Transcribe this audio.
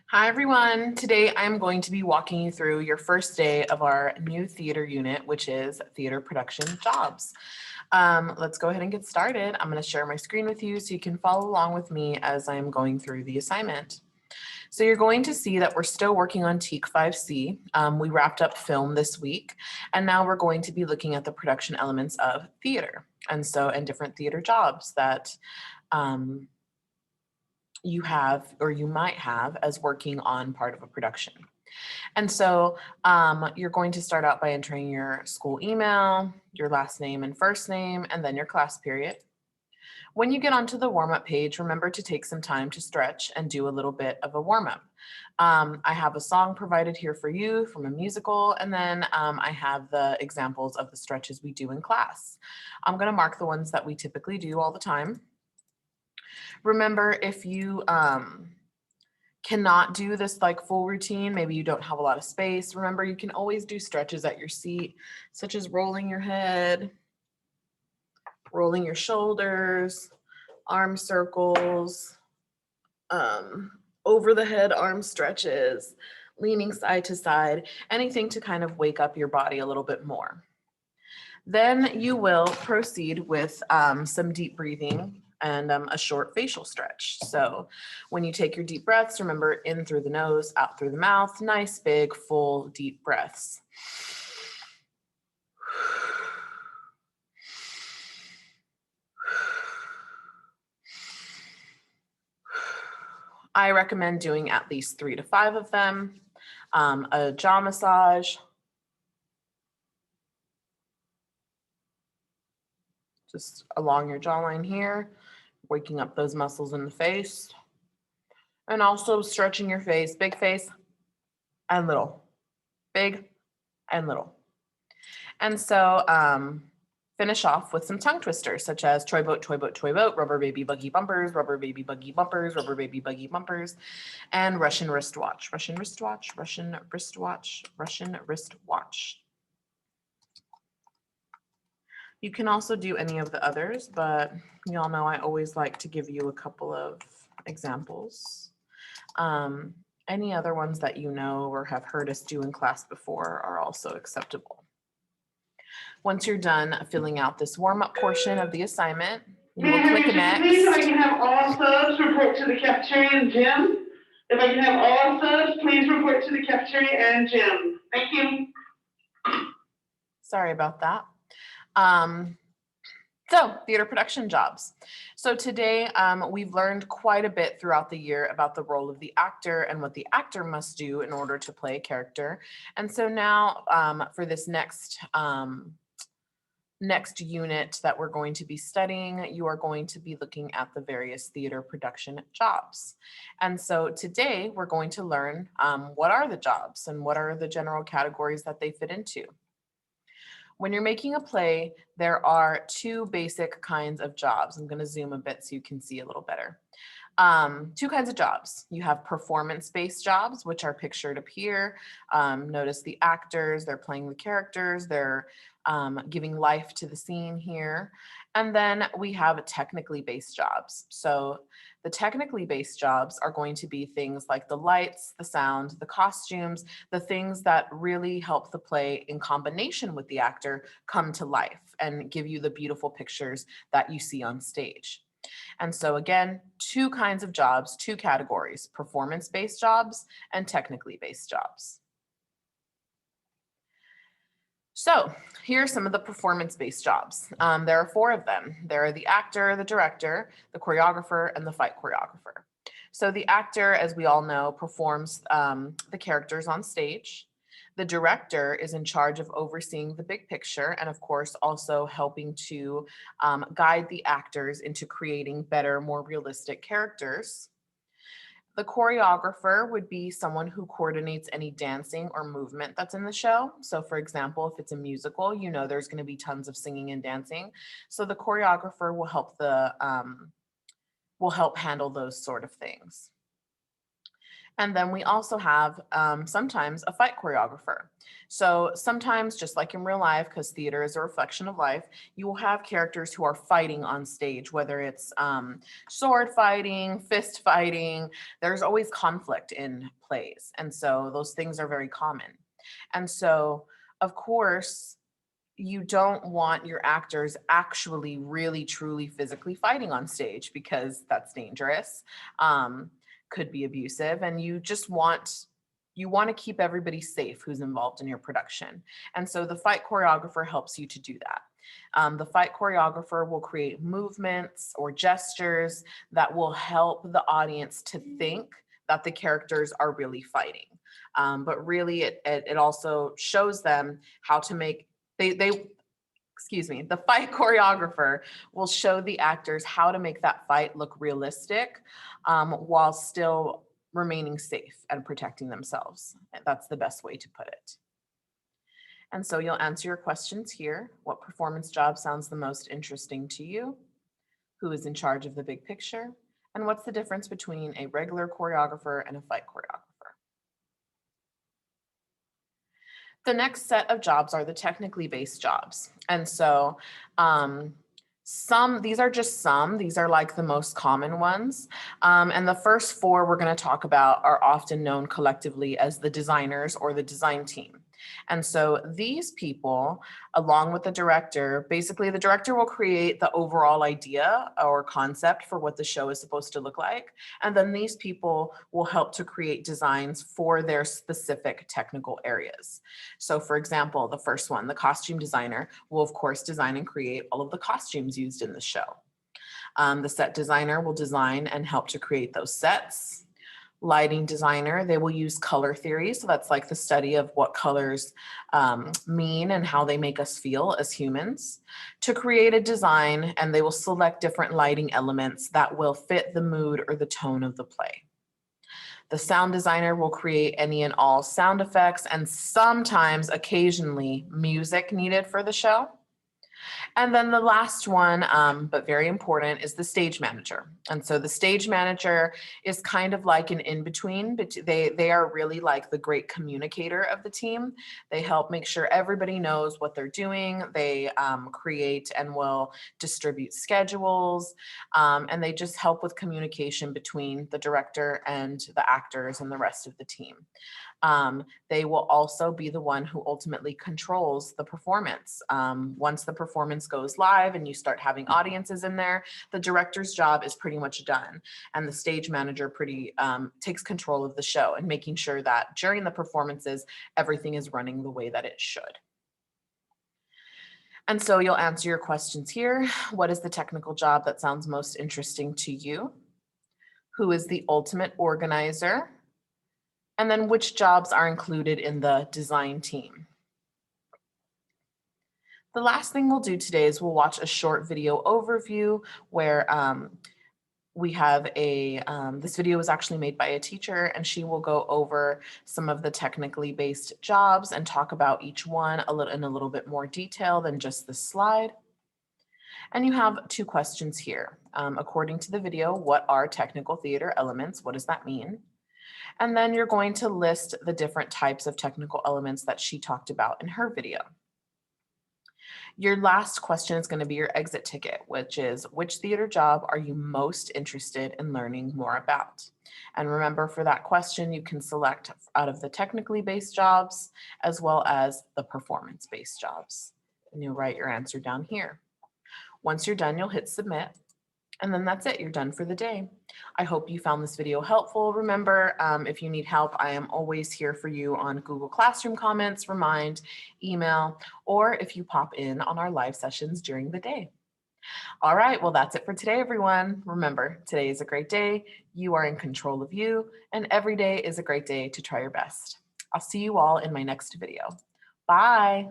Hi everyone. Today I'm going to be walking you through your first day of our new theater unit, which is theater production jobs. Let's go ahead and get started. I'm going to share my screen with you so you can follow along with me as I'm going through the assignment. So you're going to see that we're still working on TEAC 5C. We wrapped up film this week, and now we're going to be looking at the production elements of theater and different theater jobs that you have or you might have as working on part of a production. And so you're going to start out by entering your school email, your last name and first name, and then your class period. When you get onto the warm-up page, remember to take some time to stretch and do a little bit of a warm-up. I have a song provided here for you from a musical, and then I have the examples of the stretches we do in class. I'm going to mark the ones that we typically do all the time. Remember, if you cannot do this like full routine, maybe you don't have a lot of space, remember you can always do stretches at your seat, such as rolling your head, rolling your shoulders, arm circles, over the head arm stretches, leaning side to side, anything to kind of wake up your body a little bit more. Then you will proceed with some deep breathing and a short facial stretch. So when you take your deep breaths, remember in through the nose, out through the mouth, nice, big, full, deep breaths. I recommend doing at least 3 to 5 of them. A jaw massage. Just along your jawline here, waking up those muscles in the face. And also stretching your face, big face and little, big and little. And so finish off with some tongue twisters, such as toy boat, toy boat, toy boat, rubber baby buggy bumpers, rubber baby buggy bumpers, rubber baby buggy bumpers, and Russian wristwatch, Russian wristwatch, Russian wristwatch, Russian wristwatch. You can also do any of the others, but y'all know I always like to give you a couple of examples. Any other ones that you know or have heard us do in class before are also acceptable. Once you're done filling out this warm-up portion of the assignment, you will click next. Please, if I can have all subs report to the cafeteria and gym. If I can have all subs, please report to the cafeteria and gym. Thank you. Sorry about that. So theater production jobs. So today we've learned quite a bit throughout the year about the role of the actor and what the actor must do in order to play a character. And so now for this next unit that we're going to be studying, you are going to be looking at the various theater production jobs. And so today we're going to learn what are the jobs and what are the general categories that they fit into. When you're making a play, there are 2 basic kinds of jobs. I'm going to zoom a bit so you can see a little better. 2 kinds of jobs. You have performance-based jobs, which are pictured up here. Notice the actors, they're playing the characters, they're giving life to the scene here. And then we have technically based jobs. So the technically based jobs are going to be things like the lights, the sound, the costumes, the things that really help the play in combination with the actor come to life and give you the beautiful pictures that you see on stage. And so again, 2 kinds of jobs, 2 categories, performance-based jobs and technically based jobs. So here are some of the performance-based jobs. There are 4 of them. There are the actor, the director, the choreographer, and the fight choreographer. So the actor, as we all know, performs the characters on stage. The director is in charge of overseeing the big picture and, of course, also helping to guide the actors into creating better, more realistic characters. The choreographer would be someone who coordinates any dancing or movement that's in the show. So for example, if it's a musical, you know there's going to be tons of singing and dancing. So the choreographer will help handle those sort of things. And then we also have sometimes a fight choreographer. So sometimes, just like in real life, because theater is a reflection of life, you will have characters who are fighting on stage, whether it's sword fighting, fist fighting. There's always conflict in plays. And so those things are very common. And so, of course, you don't want your actors actually really truly physically fighting on stage because that's dangerous, could be abusive, and you want to keep everybody safe who's involved in your production. And so the fight choreographer helps you to do that. The fight choreographer will create movements or gestures that will help the audience to think that the characters are really fighting. But really it also shows them how to make the fight choreographer will show the actors how to make that fight look realistic, while still remaining safe and protecting themselves. That's the best way to put it. And so you'll answer your questions here. What performance job sounds the most interesting to you? Who is in charge of the big picture? And what's the difference between a regular choreographer and a fight choreographer? The next set of jobs are the technically based jobs. And so these are just some, these are like the most common ones. And the first four we're going to talk about are often known collectively as the designers or the design team. And so these people, along with the director, basically the director will create the overall idea or concept for what the show is supposed to look like. And then these people will help to create designs for their specific technical areas. So for example, the first one, the costume designer, will of course design and create all of the costumes used in the show. The set designer will design and help to create those sets. Lighting designer, they will use color theory. So that's like the study of what colors mean and how they make us feel as humans to create a design, and they will select different lighting elements that will fit the mood or the tone of the play. The sound designer will create any and all sound effects and sometimes occasionally music needed for the show. And then the last one, but very important, is the stage manager. And so the stage manager is kind of like an in-between, but they are really like the great communicator of the team. They help make sure everybody knows what they're doing. They create and will distribute schedules, and they just help with communication between the director and the actors and the rest of the team. They will also be the one who ultimately controls the performance. Once the performance goes live and you start having audiences in there, the director's job is pretty much done. And the stage manager takes control of the show and making sure that during the performances, everything is running the way that it should. And so you'll answer your questions here. What is the technical job that sounds most interesting to you? Who is the ultimate organizer? And then which jobs are included in the design team? The last thing we'll do today is we'll watch a short video overview where we have this video was actually made by a teacher, and she will go over some of the technically based jobs and talk about each one in a little bit more detail than just this slide. And you have two questions here. According to the video, what are technical theater elements? What does that mean? And then you're going to list the different types of technical elements that she talked about in her video. Your last question is going to be your exit ticket, which is which theater job are you most interested in learning more about? And remember, for that question, you can select out of the technically based jobs as well as the performance-based jobs. And you'll write your answer down here. Once you're done, you'll hit submit. And then that's it, you're done for the day. I hope you found this video helpful. Remember, if you need help, I am always here for you on Google Classroom comments, Remind, email, or if you pop in on our live sessions during the day. All right, well, that's it for today, everyone. Remember, today is a great day. You are in control of you, and every day is a great day to try your best. I'll see you all in my next video. Bye.